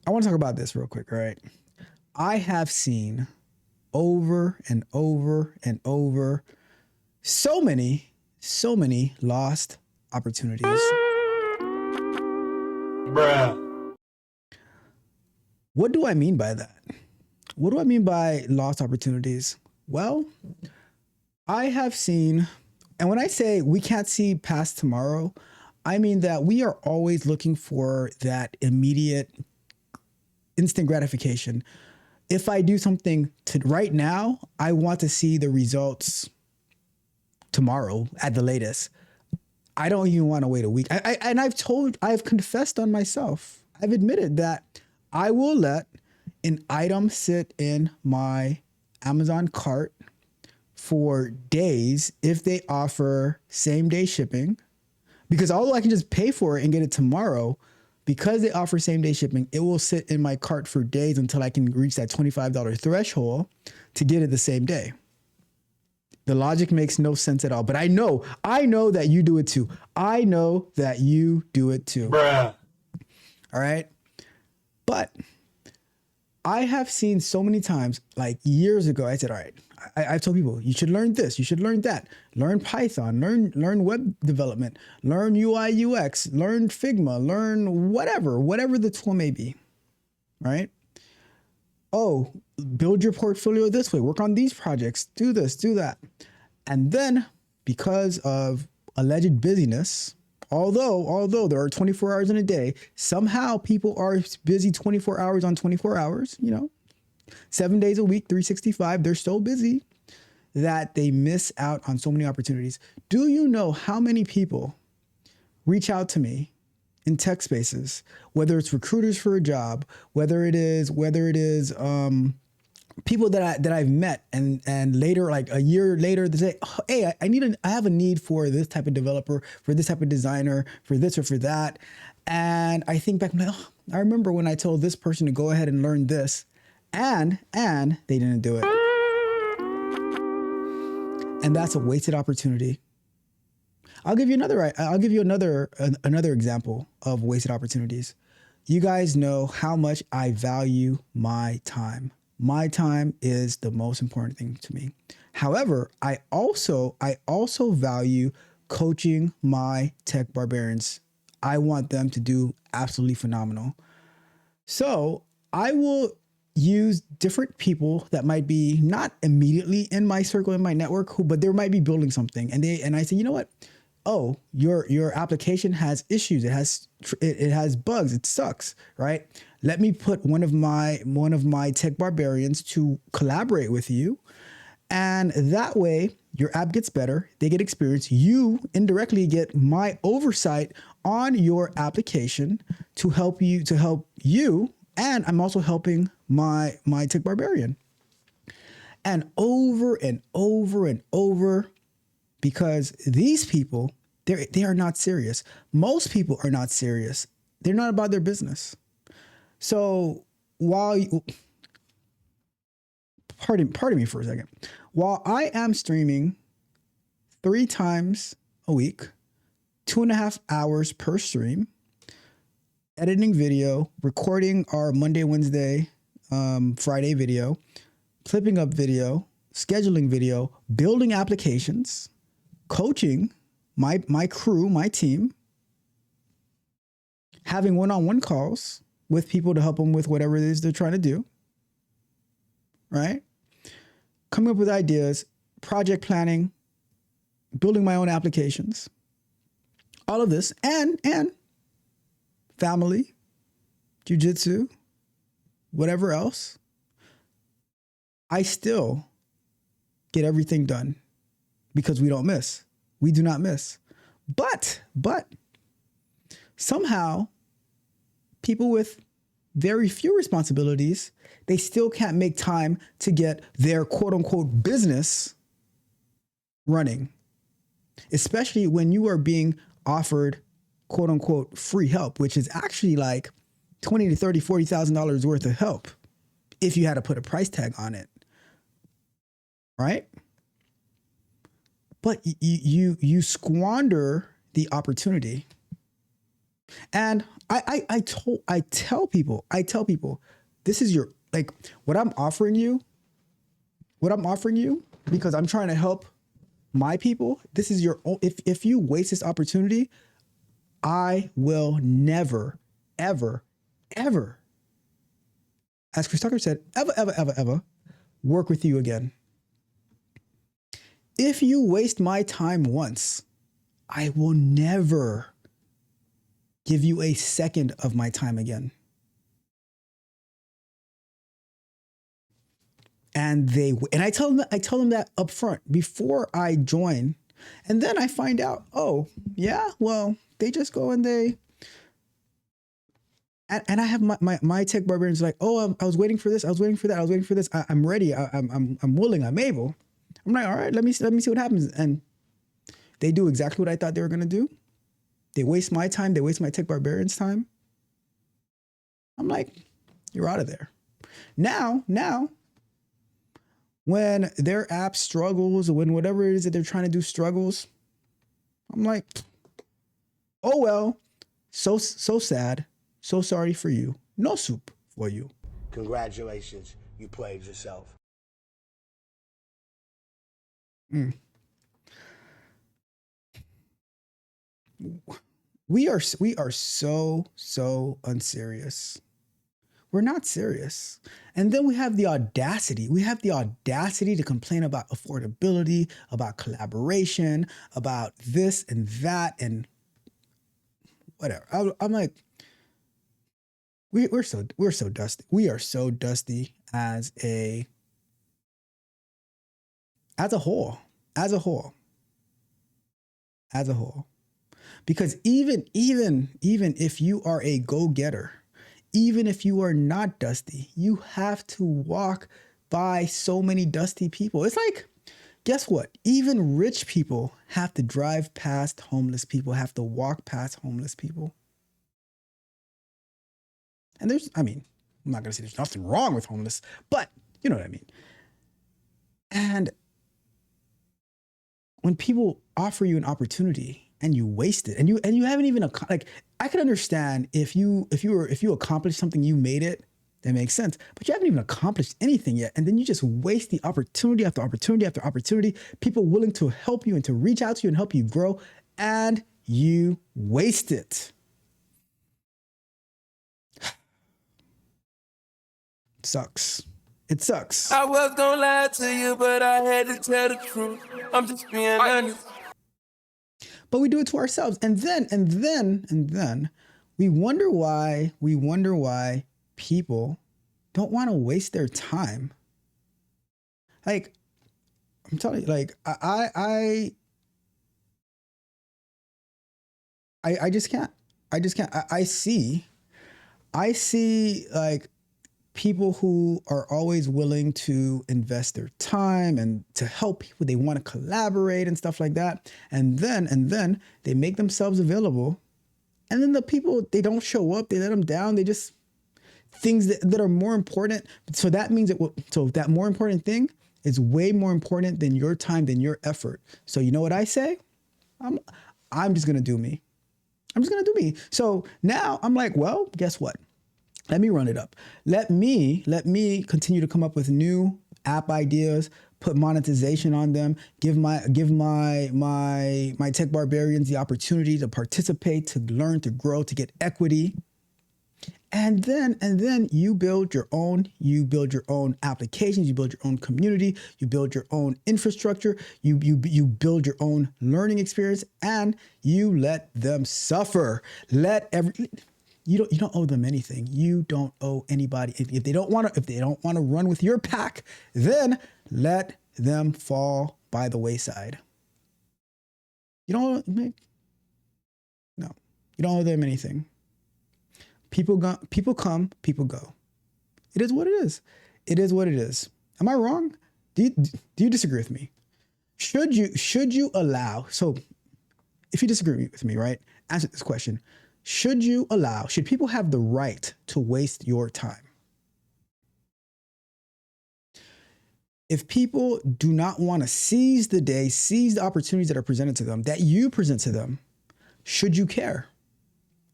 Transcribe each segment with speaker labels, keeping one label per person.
Speaker 1: I want to talk about this real quick, all right? I have seen over and over and over so many lost opportunities.
Speaker 2: Bruh.
Speaker 1: What do I mean by that? What do I mean by lost opportunities? Well, I have seen, and when I say we can't see past tomorrow, I mean that we are always looking for that immediate, instant gratification. If I do something to right now, I want to see the results tomorrow at the latest. I don't even want to wait a week. And I've confessed on myself. I've admitted that I will let an item sit in my Amazon cart for days if they offer same day shipping. Because although I can just pay for it and get it tomorrow, because they offer same day shipping, it will sit in my cart for days until I can reach that $25 threshold to get it the same day. The logic makes no sense at all. But I know that you do it too. I know that you do it too.
Speaker 2: Bruh.
Speaker 1: All right. But I have seen so many times, like years ago, I said, all right, I've told people, you should learn this, you should learn that, learn Python, learn web development, learn UI, UX, learn Figma, learn whatever the tool may be, right? Oh, build your portfolio this way, work on these projects, do this, do that. And then because of alleged busyness, although there are 24 hours in a day, somehow people are busy 24 hours on 24 hours, 7 days a week, 365, they're so busy that they miss out on so many opportunities. Do you know how many people reach out to me in tech spaces, whether it's recruiters for a job, whether it is people that I've met and later, like a year later, they say, oh, hey, I have a need for this type of developer, for this type of designer, for this or for that. And I think back, I'm like, oh, I remember when I told this person to go ahead and learn this, and they didn't do it. And that's a wasted opportunity. I'll give you another example of wasted opportunities. You guys know how much I value my time. My time is the most important thing to me. However, I also value coaching my tech barbarians. I want them to do absolutely phenomenal. So I will use different people that might be not immediately in my circle, in my network, but they might be building something. And I say, you know what? Oh, your application has issues. It has bugs. It sucks, right? Let me put one of my tech barbarians to collaborate with you. And that way your app gets better. They get experience. You indirectly get my oversight on your application to help you. And I'm also helping my tech barbarian. And over and over and over, because these people, they are not serious. Most people are not serious. They're not about their business. So pardon me for a second. While I am streaming 3 times a week, 2.5 hours per stream, editing video, recording our Monday, Wednesday, Friday video, clipping up video, scheduling video, building applications, coaching my crew, my team, having one-on-one calls with people to help them with whatever it is they're trying to do, right? Coming up with ideas, project planning, building my own applications, all of this, and family, jiu-jitsu, whatever else, I still get everything done because we don't miss. We do not miss. But somehow people with very few responsibilities, they still can't make time to get their quote unquote business running, especially when you are being offered quote unquote free help, which is actually like $20,000 to $30,000, $40,000 worth of help if you had to put a price tag on it, right? But you squander the opportunity. And I tell people, this is your, like, what I'm offering you, because I'm trying to help my people. This is your own, if you waste this opportunity, I will never, ever, ever, as Chris Tucker said, ever work with you again. If you waste my time once, I will never give you a second of my time again. And I tell them that up front before I join. And then I find out, oh, yeah, well, they just go and and I have my tech barbarians like, oh, I was waiting for this. I was waiting for that. I was waiting for this. I'm ready. I'm willing. I'm able. I'm like, all right, let me see what happens. And they do exactly what I thought they were going to do. They waste my time. They waste my tech barbarians' time. I'm like, you're out of there. Now, when their app struggles or when whatever it is that they're trying to do struggles, I'm like, oh, well, so sad. So sorry for you. No soup for you.
Speaker 2: Congratulations, you played yourself.
Speaker 1: We are so unserious. We're not serious. And then we have the audacity. To complain about affordability, about collaboration, about this and that and whatever. I'm like, we're so dusty. We are so dusty as a whole. Because even if you are a go-getter, even if you are not dusty, you have to walk by so many dusty people. It's like, guess what? Even rich people have to drive past homeless people, have to walk past homeless people. And I'm not going to say there's nothing wrong with homeless, but you know what I mean. And when people offer you an opportunity and you waste it, and you haven't even, like, I could understand if you accomplished something, you made it, that makes sense. But you haven't even accomplished anything yet, and then you just waste the opportunity after opportunity after opportunity. People willing to help you and to reach out to you and help you grow, and you waste it. Sucks. It sucks.
Speaker 3: I was gonna lie to you, but I had to tell the truth. I'm just being honest.
Speaker 1: But we do it to ourselves. And then we wonder why people don't want to waste their time. Like, I'm telling you, like, I just can't. I see like people who are always willing to invest their time and to help people. They want to collaborate and stuff like that. And then they make themselves available. And then the people, they don't show up. They let them down. They just, things that are more important. So that means that more important thing is way more important than your time, than your effort. So you know what I say? I'm just going to do me. So now I'm like, well, guess what? Let me run it up. Let me continue to come up with new app ideas, put monetization on them, give my tech barbarians the opportunity to participate, to learn, to grow, to get equity. And then you build your own applications, you build your own community, you build your own infrastructure, you build your own learning experience, and you let them suffer. You don't owe them anything. You don't owe anybody. If they don't want to run with your pack, then let them fall by the wayside. You don't owe them anything. People come, people go. It is what it is. Am I wrong? Do you disagree with me? Should you allow? So, if you disagree with me, right? Answer this question. Should people have the right to waste your time? If people do not want to seize the day, seize the opportunities that are presented to them, that you present to them, should you care?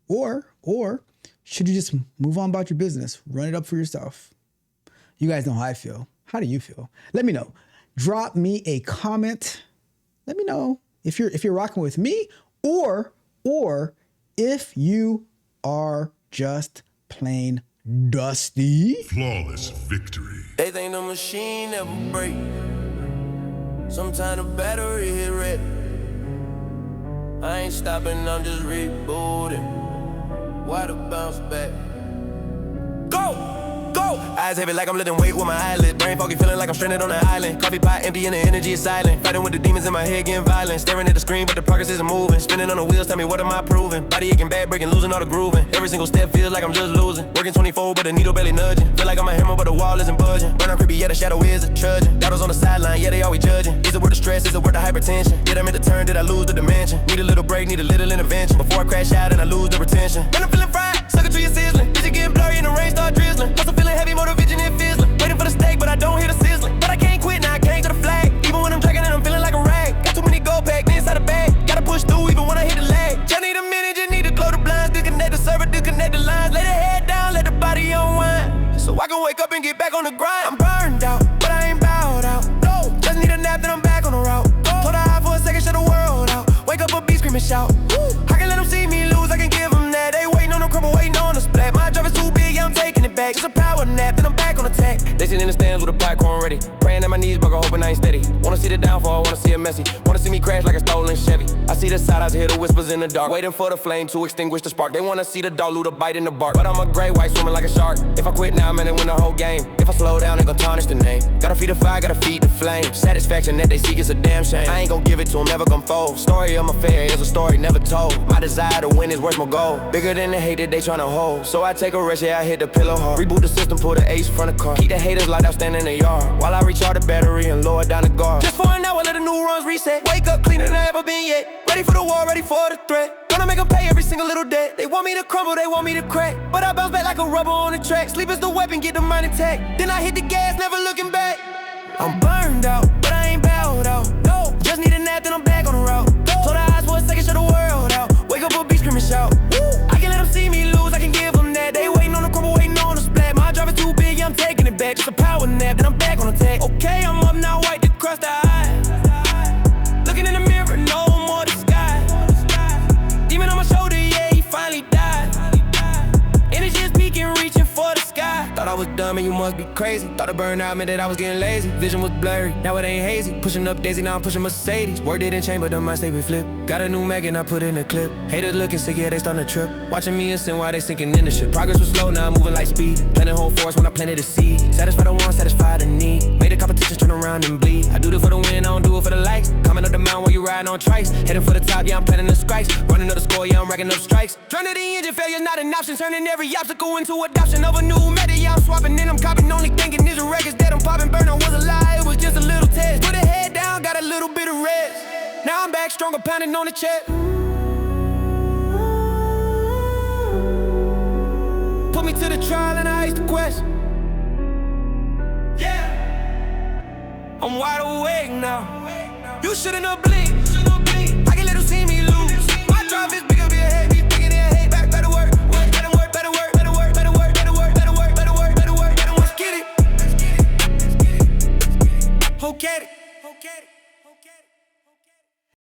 Speaker 1: Or should you just move on about your business, run it up for yourself? You guys know how I feel. How do you feel? Let me know. Drop me a comment. Let me know if you're rocking with me or if you are just plain dusty.
Speaker 4: Flawless victory.
Speaker 3: They think the machine never break. Sometimes the battery hit red. I ain't stopping, I'm just rebooting. Why the bounce back? Go! Eyes heavy like I'm lifting weight with my eyelid. Brain foggy, feeling like I'm stranded on an island. Coffee pot empty and the energy is silent. Fighting with the demons in my head, getting violent. Staring at the screen, but the progress isn't moving. Spinning on the wheels, tell me what am I proving? Body aching, back breaking, losing all the grooving. Every single step feels like I'm just losing. Working 24, but the needle barely nudging. Feel like I'm a hammer, but the wall isn't budging. Burn on creepy, yeah, the shadow is a trudging. Doubters on the sideline, yeah, they always judging. Is it worth the stress? Is it worth the hypertension? Did I meant to turn? Did I lose the dimension? Need a little break, need a little intervention before I crash out and I lose the retention. When I'm feeling fried, sucker to your sizzling. Vision getting blurry and the rain start drizzling. Hustle feeling heavy, motor vision and fizzling. Waiting for the steak, but I don't hear the sizzling. But I can't quit, now I can't to the flag. Even when I'm dragging and I'm feeling like a rag. Got too many gold packed inside the bag. Gotta push through even when I hit the lag. Just need a minute, just need to close the blinds. Disconnect the server, disconnect the lines. Lay the head down, let the body unwind. So I can wake up and get back on the grind. I'm burned out, but I ain't bowed out. No, just need a nap, then I'm back on the route. Hold the high for a second, shut the world out. Wake up a beat, scream and shout. I can let them see me lose, I can give them that. They waiting on the crumble, waiting on the splat. My drive is too big, yeah, I'm taking it back. Just a power nap, then I'm back on attack. They sit in the stands with a popcorn ready. Praying at my knees, buckle, hoping I ain't steady. Wanna see the downfall, wanna see it messy. Wanna see me crash like a stolen Chevy. I see the side eyes, hear the whispers in the dark. Waiting for the flame to extinguish the spark. They wanna see the dog loot a bite in the bark. But I'm a gray white swimming like a shark. If I quit now, man, they win the whole game. If I slow down, they gon' tarnish the name. Gotta feed the fire, gotta feed the flame. Satisfaction that they seek is a damn shame. I ain't gon' give it to them, never gon' fold. Story of my failure is a story never told. My desire to win is worth my goal. Bigger than the hate that they tryna hold. So I take a rest, yeah, I hit the pillow hard. Reboot the system, pull the ace from the car. Keep the haters locked out, stand in the yard. While I recharge the battery and lower down the guard. Just for an hour, let the new runs reset. Wake up cleaner than I ever been yet. Ready for the war, ready for the threat. Gonna make them pay every single little debt. They want me to crumble, they want me to crack. But I bounce back like a rubber on the track. Sleep is the weapon, get the mind intact. Then I hit the gas, never looking back. I'm burned out, but I ain't bowed out. No, just need a nap, then I'm back on the route. Close the eyes for a second, shut the world out. Wake up a beat, scream and shout. I can let them see me lose, I can give them that. They waiting on the crumble, waiting on the splat. My drive is too big, yeah, I'm taking it back. Just a power nap, then I'm back on attack. Okay, I'm up now, wipe the crust the eye. Looking in the mirror, no more disguise. Demon on my shoulder, yeah, he finally died. Energy is peaking, reaching for the sky. Thought I was dumb and you must be crazy. Thought the burnout meant that I was getting lazy. Vision was blurry, now it ain't hazy. Pushing up Daisy, now I'm pushing Mercedes. Word didn't change, but the mind stay with flip. Got a new Mac and I put in a clip. Haters looking sick, yeah, they starting to trip. Watching me and sin while they sinking in the ship. Progress was slow, now I'm moving like speed. Planting whole forest when I planted the seed. Satisfy the want, satisfy the need. Made the competition turn around and bleed. I do this for the win, I don't do it for the likes. Coming up the mountain while you riding on trikes. Heading for the top, yeah, I'm planting the strikes. Running up the score, yeah, I'm racking up strikes. Turn to the engine, failure's not an option. Turning every obstacle into adoption of a new method, yeah, I'm swapping and I'm copying. Only thinking these are records that I'm popping. Burnout was a lie, it was just a little test. Put a head down, got a little bit of rest. Now I'm back stronger, pounding on the chest. Put me to the trial and I asked the question. Yeah, I'm wide awake now. You shouldn't have blinked.